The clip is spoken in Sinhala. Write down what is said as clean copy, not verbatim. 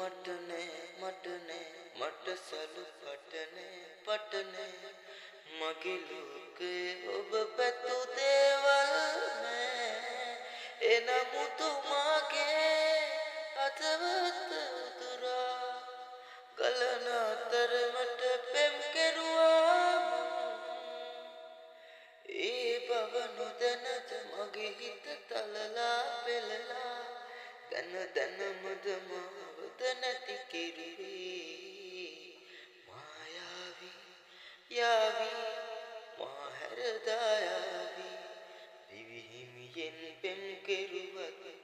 මටනේ මට සලු පටනේ මගේ ලෝකේ ඔබ පැතු දේවල් නෑ එනමුතු මාගේ අතවත උතුරා ගලන අතරමට පෙම් කෙරුවා ඒ බව නොදැනද මගේ හිත තලලා පෙළලා දැනමද මාවත නැති කිරුවේ මායාවී මා හැරදා යාවී දිවි හිමියෙන් පෙම් කෙරුවත්